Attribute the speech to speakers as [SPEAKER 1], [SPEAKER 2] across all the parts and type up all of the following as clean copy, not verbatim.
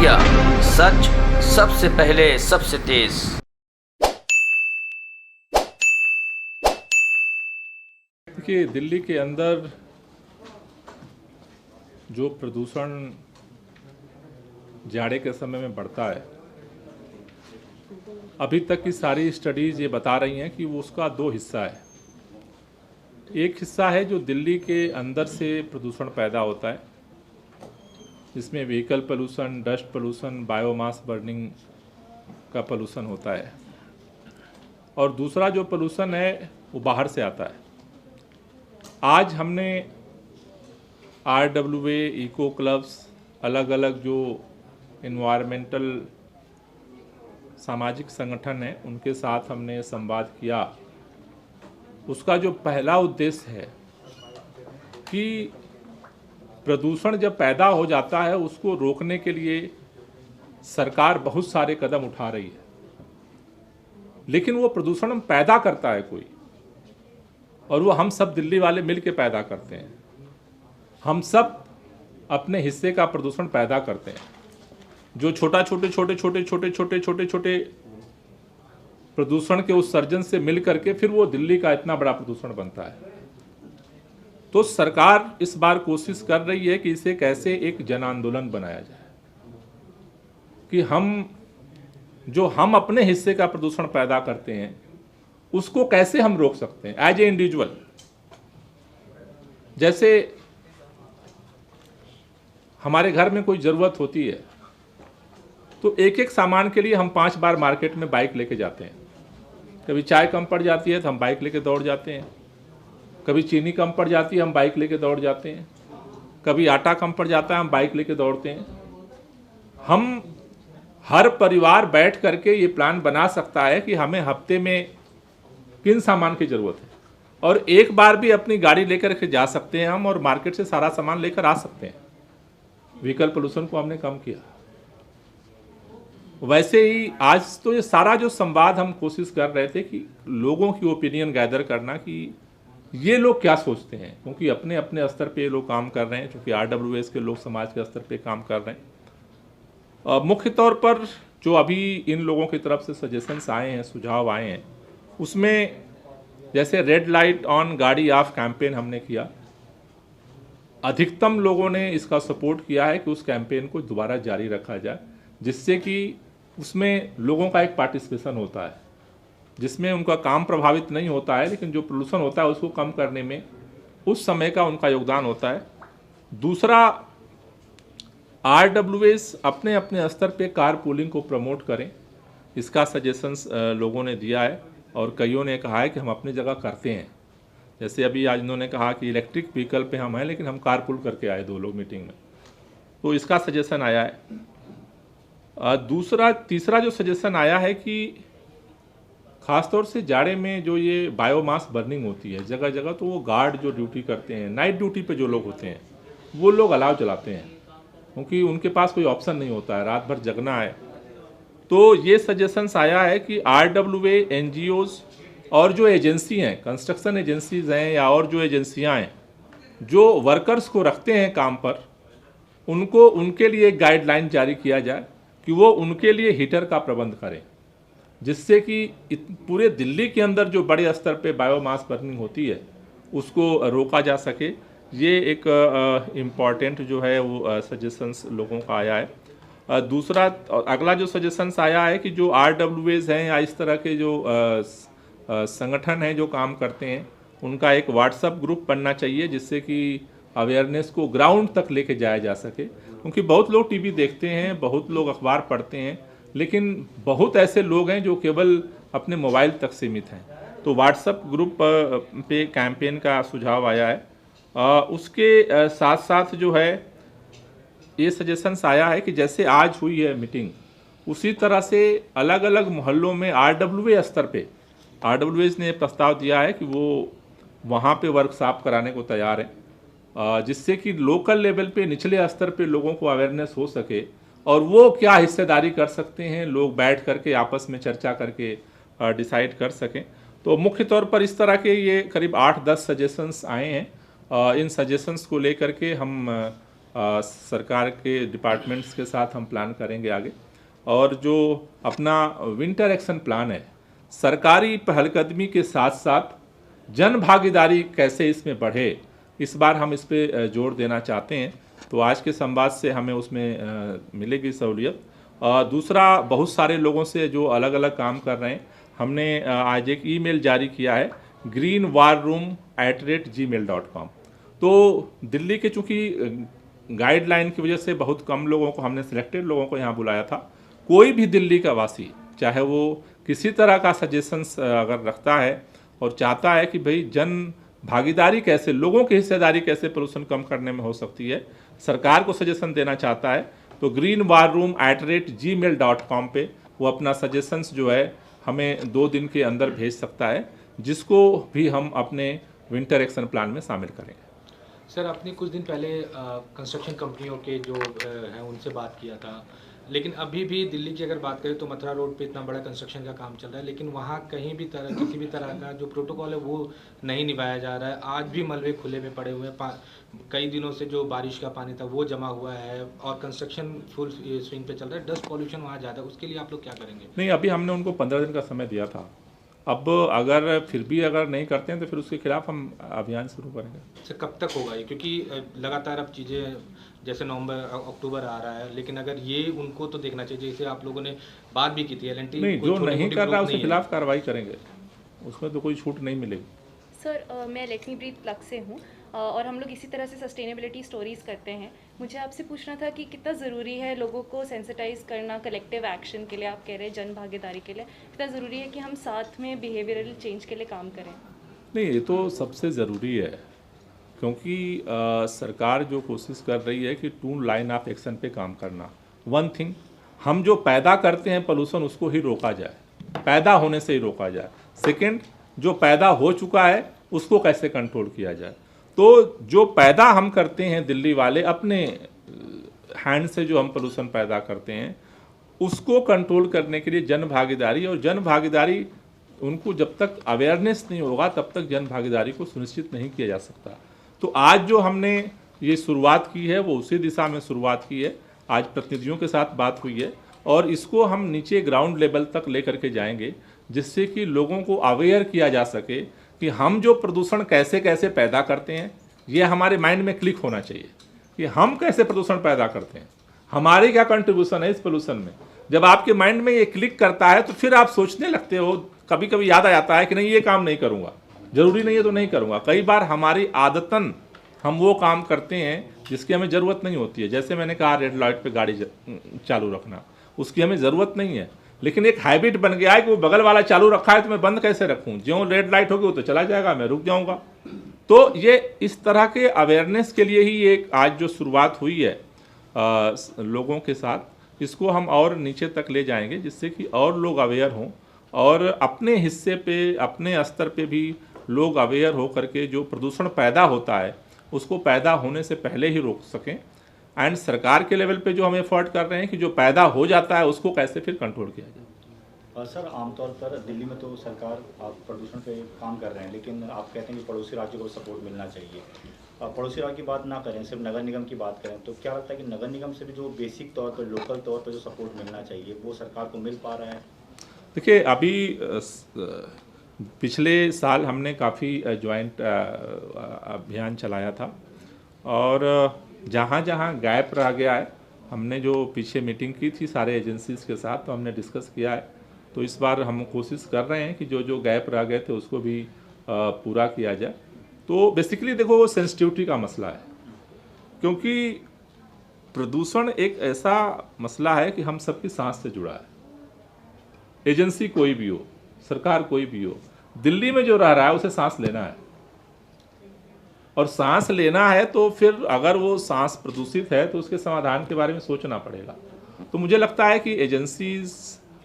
[SPEAKER 1] India, सच सबसे पहले सबसे तेज।
[SPEAKER 2] देखिए, दिल्ली के अंदर जो प्रदूषण जाड़े के समय में बढ़ता है, अभी तक की सारी स्टडीज़ ये बता रही हैं कि वो उसका दो हिस्सा है। एक हिस्सा है जो दिल्ली के अंदर से प्रदूषण पैदा होता है, जिसमें vehicle pollution, dust pollution, biomass burning का पोल्यूशन होता है। और दूसरा जो पोल्यूशन है वो बाहर से आता है। आज हमने RWA, इको क्लब्स, अलग अलग जो इन्वायरमेंटल सामाजिक संगठन हैं उनके साथ हमने संवाद किया। उसका जो पहला उद्देश्य है कि प्रदूषण जब पैदा हो जाता है उसको रोकने के लिए सरकार बहुत सारे कदम उठा रही है, लेकिन वो प्रदूषण पैदा करता है कोई, और वो हम सब दिल्ली वाले मिल के पैदा करते हैं। हम सब अपने हिस्से का प्रदूषण पैदा करते हैं। जो छोटे प्रदूषण के उत्सर्जन से मिल करके फिर वो दिल्ली का इतना बड़ा प्रदूषण बनता है। तो सरकार इस बार कोशिश कर रही है कि इसे कैसे एक जन आंदोलन बनाया जाए, कि हम अपने हिस्से का प्रदूषण पैदा करते हैं उसको कैसे हम रोक सकते हैं एज ए इंडिविजुअल। जैसे हमारे घर में कोई ज़रूरत होती है तो एक एक सामान के लिए हम 5 बार मार्केट में बाइक लेके जाते हैं। कभी चाय कम पड़ जाती है तो हम बाइक लेके दौड़ जाते हैं, कभी चीनी कम पड़ जाती है हम बाइक लेके दौड़ जाते हैं, कभी आटा कम पड़ जाता है हम बाइक लेके दौड़ते हैं। हम हर परिवार बैठ करके ये प्लान बना सकता है कि हमें हफ्ते में किन सामान की ज़रूरत है, और एक बार भी अपनी गाड़ी लेकर के जा सकते हैं हम और मार्केट से सारा सामान लेकर आ सकते हैं। व्हीकल पोल्यूशन को हमने कम किया। वैसे ही आज तो ये सारा जो संवाद हम कोशिश कर रहे थे कि लोगों की ओपिनियन गैदर करना कि ये लोग क्या सोचते हैं, क्योंकि अपने अपने स्तर पे ये लोग काम कर रहे हैं, क्योंकि RWS के लोग समाज के स्तर पे काम कर रहे हैं। मुख्य तौर पर जो अभी इन लोगों की तरफ से सजेशंस आए हैं, सुझाव आए हैं, उसमें जैसे रेड लाइट ऑन गाड़ी ऑफ कैंपेन हमने किया। अधिकतम लोगों ने इसका सपोर्ट किया है कि उस कैंपेन को दोबारा जारी रखा जाए, जिससे कि उसमें लोगों का एक पार्टिसिपेशन होता है, जिसमें उनका काम प्रभावित नहीं होता है, लेकिन जो पोल्यूशन होता है उसको कम करने में उस समय का उनका योगदान होता है। दूसरा, RWS अपने अपने स्तर पे कार पूलिंग को प्रमोट करें, इसका सजेशंस लोगों ने दिया है और कईयों ने कहा है कि हम अपनी जगह करते हैं। जैसे अभी आज इन्होंने कहा कि इलेक्ट्रिक व्हीकल पे हम हैं, लेकिन हम कार पूल करके आए 2 लोग मीटिंग में, तो इसका सजेशन आया है। तीसरा जो सजेशन आया है कि ख़ासतौर से जाड़े में जो ये बायोमास बर्निंग होती है जगह जगह, तो वो गार्ड जो ड्यूटी करते हैं, नाइट ड्यूटी पे जो लोग होते हैं, वो लोग अलाव चलाते हैं, क्योंकि उनके पास कोई ऑप्शन नहीं होता है, रात भर जगना है। तो ये सजेशंस आया है कि RWA, NGOs और जो एजेंसी हैं, कंस्ट्रक्शन एजेंसीज हैं या और जो एजेंसियां हैं जो वर्कर्स को रखते हैं काम पर, उनको उनके लिए एक गाइडलाइन जारी किया जाए कि वो उनके लिए हीटर का प्रबंध करें, जिससे कि पूरे दिल्ली के अंदर जो बड़े स्तर पे बायोमास बर्निंग होती है उसको रोका जा सके। ये एक इम्पॉर्टेंट जो है वो सजेशंस लोगों का आया है। दूसरा और अगला जो सजेशंस आया है कि जो RWAs हैं या इस तरह के जो संगठन हैं जो काम करते हैं, उनका एक व्हाट्सएप ग्रुप बनना चाहिए, जिससे कि अवेयरनेस को ग्राउंड तक लेके जाया जा सके। क्योंकि बहुत लोग टीवी देखते हैं, बहुत लोग अखबार पढ़ते हैं, लेकिन बहुत ऐसे लोग हैं जो केवल अपने मोबाइल तक सीमित हैं। तो व्हाट्सएप ग्रुप पे कैंपेन का सुझाव आया है। उसके साथ साथ जो है ये सजेशंस आया है कि जैसे आज हुई है मीटिंग, उसी तरह से अलग अलग मोहल्लों में RWA स्तर पे RWAs ने प्रस्ताव दिया है कि वो वहाँ पे वर्कशॉप कराने को तैयार है, जिससे कि लोकल लेवल पे, निचले स्तर पे लोगों को अवेयरनेस हो सके और वो क्या हिस्सेदारी कर सकते हैं, लोग बैठ करके आपस में चर्चा करके डिसाइड कर सकें। तो मुख्य तौर पर इस तरह के ये करीब 8-10 सजेशंस आए हैं। इन सजेशंस को लेकर के हम सरकार के डिपार्टमेंट्स के साथ हम प्लान करेंगे आगे। और जो अपना विंटर एक्शन प्लान है, सरकारी पहलकदमी के साथ साथ जन भागीदारी कैसे इसमें बढ़े, इस बार हम इस पे जोर देना चाहते हैं। तो आज के संवाद से हमें उसमें मिलेगी सहूलियत। दूसरा, बहुत सारे लोगों से जो अलग अलग काम कर रहे हैं, हमने आज एक ईमेल जारी किया है greenwarroom@gmail.com। तो दिल्ली के चूँकि गाइडलाइन की वजह से बहुत कम लोगों को, हमने सिलेक्टेड लोगों को यहाँ बुलाया था। कोई भी दिल्ली का वासी, चाहे वो किसी तरह का सजेशंस अगर रखता है और चाहता है कि भाई जन भागीदारी कैसे, लोगों की हिस्सेदारी कैसे प्रदूषण कम करने में हो सकती है, सरकार को सजेशन देना चाहता है, तो greenwarroom@gmail.com पे वो अपना सजेशंस जो है हमें 2 दिन के अंदर भेज सकता है, जिसको भी हम अपने विंटर एक्शन प्लान में शामिल करेंगे।
[SPEAKER 3] सर, आपने कुछ दिन पहले कंस्ट्रक्शन कंपनियों के जो हैं उनसे बात किया था, लेकिन अभी भी दिल्ली की अगर बात करें तो मथुरा रोड पे इतना बड़ा कंस्ट्रक्शन का काम चल रहा है, लेकिन वहाँ कहीं भी किसी भी तरह का जो प्रोटोकॉल है वो नहीं निभाया जा रहा है। आज भी मलबे खुले में पड़े हुए हैं, कई दिनों से जो बारिश का पानी था वो जमा हुआ है और कंस्ट्रक्शन फुल स्विंग पे चल रहा है। डस्ट पॉल्यूशन वहाँ ज़्यादा है, उसके लिए आप लोग क्या करेंगे?
[SPEAKER 2] नहीं, अभी हमने उनको 15 दिन का समय दिया था। अब अगर फिर भी अगर नहीं करते हैं तो फिर उसके खिलाफ हम अभियान शुरू करेंगे।
[SPEAKER 3] सर, कब तक होगा ये? क्योंकि लगातार अब चीज़ें जैसे नवंबर अक्टूबर आ रहा है, लेकिन अगर ये उनको तो देखना चाहिए, जैसे आप लोगों ने बात भी की थी एलएनटी
[SPEAKER 2] नहीं, जो नहीं कर रहा उसके खिलाफ कार्रवाई करेंगे, उसमें तो कोई छूट नहीं मिलेगी।
[SPEAKER 4] सर, मैं लक्ष्मी ब्रीत प्लग से हूँ और हम लोग इसी तरह से सस्टेनेबिलिटी स्टोरीज़ करते हैं। मुझे आपसे पूछना था कि कितना ज़रूरी है लोगों को सेंसिटाइज करना कलेक्टिव एक्शन के लिए, आप कह रहे हैं जन भागीदारी के लिए, कितना ज़रूरी है कि हम साथ में बिहेवियरल चेंज के लिए काम करें?
[SPEAKER 2] नहीं, ये तो सबसे ज़रूरी है, क्योंकि सरकार जो कोशिश कर रही है कि 2 लाइन ऑफ एक्शन पे काम करना। 1 थिंग, हम जो पैदा करते हैं पोल्यूशन, उसको ही रोका जाए, पैदा होने से ही रोका जाए। सेकंड, जो पैदा हो चुका है उसको कैसे कंट्रोल किया जाए। तो जो पैदा हम करते हैं दिल्ली वाले, अपने हैंड से जो हम पोल्यूशन पैदा करते हैं, उसको कंट्रोल करने के लिए जन भागीदारी, और जन भागीदारी उनको जब तक अवेयरनेस नहीं होगा तब तक जन भागीदारी को सुनिश्चित नहीं किया जा सकता। तो आज जो हमने ये शुरुआत की है वो उसी दिशा में शुरुआत की है। आज प्रतिनिधियों के साथ बात हुई है और इसको हम नीचे ग्राउंड लेवल तक लेकर के जाएंगे, जिससे कि लोगों को अवेयर किया जा सके कि हम जो प्रदूषण कैसे कैसे पैदा करते हैं, ये हमारे माइंड में क्लिक होना चाहिए कि हम कैसे प्रदूषण पैदा करते हैं, हमारी क्या कंट्रीब्यूशन है इस पोल्यूशन में। जब आपके माइंड में ये क्लिक करता है तो फिर आप सोचने लगते हो, कभी कभी याद आ जाता है कि नहीं, ये काम नहीं करूँगा, ज़रूरी नहीं है तो नहीं करूँगा। कई बार हमारी आदतन हम वो काम करते हैं जिसकी हमें ज़रूरत नहीं होती है। जैसे मैंने कहा, रेड लाइट पे गाड़ी चालू रखना, उसकी हमें ज़रूरत नहीं है, लेकिन एक हैबिट बन गया है कि वो बगल वाला चालू रखा है तो मैं बंद कैसे रखूँ, ज्यों रेड लाइट होगी वो तो चला जाएगा, मैं रुक जाऊँगा। तो ये इस तरह के अवेयरनेस के लिए ही ये आज जो शुरुआत हुई है लोगों के साथ, इसको हम और नीचे तक ले जाएंगे, जिससे कि और लोग अवेयर हों और अपने हिस्से पे, अपने स्तर पे भी लोग अवेयर हो करके जो प्रदूषण पैदा होता है उसको पैदा होने से पहले ही रोक सकें। एंड सरकार के लेवल पे जो हम एफर्ट कर रहे हैं कि जो पैदा हो जाता है उसको कैसे फिर कंट्रोल किया जाए।
[SPEAKER 5] सर, आमतौर पर दिल्ली में तो सरकार आप प्रदूषण पे काम कर रहे हैं, लेकिन आप कहते हैं कि पड़ोसी राज्यों को सपोर्ट मिलना चाहिए। पड़ोसी राज्य की बात ना करें, सिर्फ नगर निगम की बात करें, तो क्या लगता है कि नगर निगम से भी जो बेसिक तौर पर, लोकल तौर पर जो सपोर्ट मिलना चाहिए वो सरकार को मिल पा रहा है?
[SPEAKER 2] देखिए, अभी पिछले साल हमने काफ़ी ज्वाइंट अभियान चलाया था और जहाँ जहाँ गैप रह गया है, हमने जो पीछे मीटिंग की थी सारे एजेंसीज़ के साथ, तो हमने डिस्कस किया है। तो इस बार हम कोशिश कर रहे हैं कि जो जो गैप रह गए थे उसको भी पूरा किया जाए। तो बेसिकली देखो, वो सेंसिटिविटी का मसला है, क्योंकि प्रदूषण एक ऐसा मसला है कि हम सबकी सांस से जुड़ा है। एजेंसी कोई भी हो, सरकार कोई भी हो, दिल्ली में जो रह रहा है उसे सांस लेना है, और सांस लेना है तो फिर अगर वो सांस प्रदूषित है तो उसके समाधान के बारे में सोचना पड़ेगा। तो मुझे लगता है कि एजेंसीज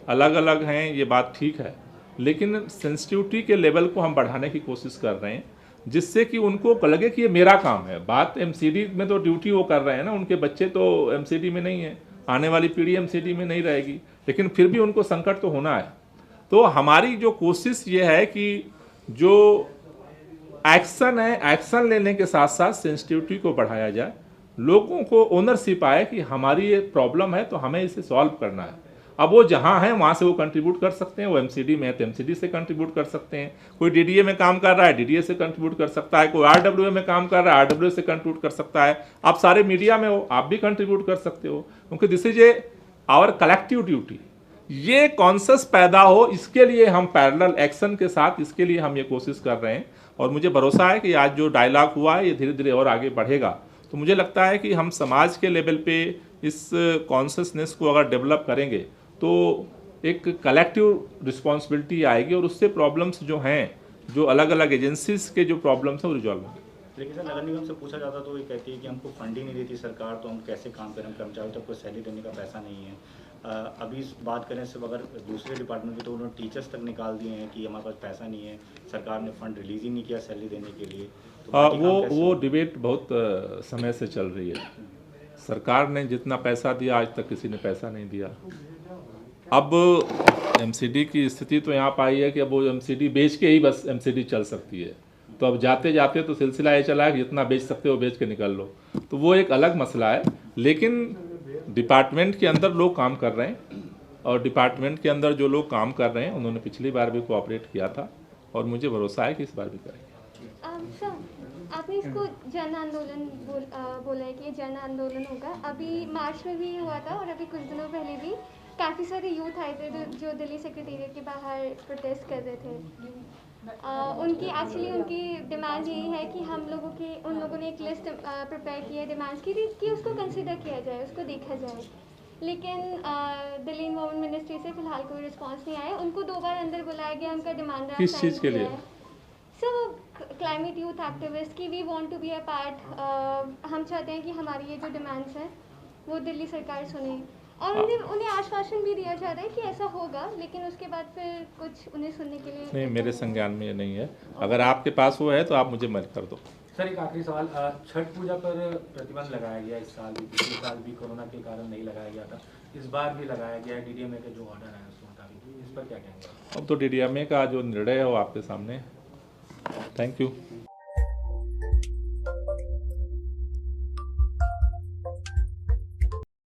[SPEAKER 2] अलग अलग हैं, ये बात ठीक है, लेकिन सेंसिटिविटी के लेवल को हम बढ़ाने की कोशिश कर रहे हैं, जिससे कि उनको लगे कि ये मेरा काम है। बात एमसीडी में तो ड्यूटी वो कर रहे हैं ना, उनके बच्चे तो एमसीडी में नहीं है, आने वाली पीढ़ी एमसीडी में नहीं रहेगी, लेकिन फिर भी उनको संकट तो होना है। तो हमारी जो कोशिश ये है कि जो एक्शन है, एक्शन लेने के साथ साथ सेंसिटिविटी को बढ़ाया जाए लोगों को ओनरशिप आए कि हमारी ये प्रॉब्लम है तो हमें इसे सॉल्व करना है। अब वो जहाँ है वहाँ से वो कंट्रीब्यूट कर सकते हैं, वो एमसीडी में है तो एमसीडी से कंट्रीब्यूट कर सकते हैं, कोई डीडीए में काम कर रहा है डीडीए से कंट्रीब्यूट कर सकता है, कोई आरडब्ल्यूए में काम कर रहा है आरडब्ल्यूए से कंट्रीब्यूट कर सकता है। आप सारे मीडिया में हो, आप भी कंट्रीब्यूट कर सकते हो, क्योंकि this is a our collective duty. ये कॉन्शस पैदा हो, इसके लिए हम पैरेलल एक्शन के साथ इसके लिए हम ये कोशिश कर रहे हैं। और मुझे भरोसा है कि आज जो डायलॉग हुआ है ये धीरे धीरे और आगे बढ़ेगा। तो मुझे लगता है कि हम समाज के लेवल पे इस कॉन्शसनेस को अगर डेवलप करेंगे तो एक कलेक्टिव रिस्पॉन्सिबिलिटी आएगी और उससे प्रॉब्लम्स जो हैं, जो अलग अलग एजेंसीज के जो प्रॉब्लम्स हैं वो रिजॉल्व होंगे।
[SPEAKER 5] लेकिन सर नगर निगम से पूछा जाता तो ये कहती है कि हमको फंड ही नहीं देती सरकार, तो हम कैसे काम करें, कर्मचारियों तक को सैलरी देने का पैसा नहीं है। अभी बात करें सिर्फ अगर दूसरे डिपार्टमेंट की तो उन्होंने टीचर्स तक निकाल दिए हैं कि हमारे पास पैसा नहीं है, सरकार ने फंड रिलीज ही नहीं किया सैलरी देने के लिए। तो
[SPEAKER 2] वो डिबेट बहुत समय से चल रही है। सरकार ने जितना पैसा दिया आज तक किसी ने पैसा नहीं दिया। अब एमसीडी की स्थिति तो यहाँ पाई है कि अब वो एमसीडी बेच के ही बस एमसीडी चल सकती है। तो अब जाते जाते तो सिलसिला ये चला है कि जितना बेच सकते हो बेच के निकल लो, तो वो एक अलग मसला है। लेकिन डिपार्टमेंट के अंदर लोग काम कर रहे हैं और डिपार्टमेंट के अंदर जो लोग काम कर रहे हैं उन्होंने पिछली बार भी कोऑपरेट किया था और मुझे भरोसा है कि इस बार भी करेंगे।
[SPEAKER 6] सर, आपने इसको जन आंदोलन बोला है कि ये जन आंदोलन होगा। अभी मार्च में भी हुआ था और अभी कुछ दिनों पहले भी काफ़ी सारे यूथ आए थे जो दिल्ली सेक्रेटेरिएट के बाहर प्रोटेस्ट कर रहे थे। उनकी डिमांड यही है कि उन लोगों ने एक लिस्ट प्रिपेयर की है डिमांड्स की कि उसको कंसिडर किया जाए, उसको देखा जाए। लेकिन दिल्ली इन्वायरमेंट मिनिस्ट्री से फिलहाल कोई रिस्पांस नहीं आया। उनको 2 बार अंदर बुलाया गया, उनका डिमांड
[SPEAKER 2] किस चीज़ के लिए?
[SPEAKER 6] सो क्लाइमेट यूथ एक्टिविस्ट की we want to be a part. हम चाहते हैं कि हमारी ये जो डिमांड्स हैं वो दिल्ली सरकार सुने और उन्हें आश्वासन भी दिया जा रहा है कि ऐसा होगा, लेकिन उसके बाद फिर कुछ उन्हें सुनने के लिए
[SPEAKER 2] नहीं, मेरे संज्ञान में ये नहीं है। अगर आपके पास वो है तो आप मुझे मेल कर दो।
[SPEAKER 3] सर एक आखिरी सवाल, छठ पूजा पर प्रतिबंध लगाया गया इस साल भी, पिछले साल भी कोरोना के कारण नहीं लगाया गया था, इस बार भी लगाया गया है। डीडीएमए का जो ऑर्डर है उसके मुताबिक, इस पर क्या कहेंगे?
[SPEAKER 2] अब तो डीडीएमए का जो निर्णय है वो आपके सामने। Thank you.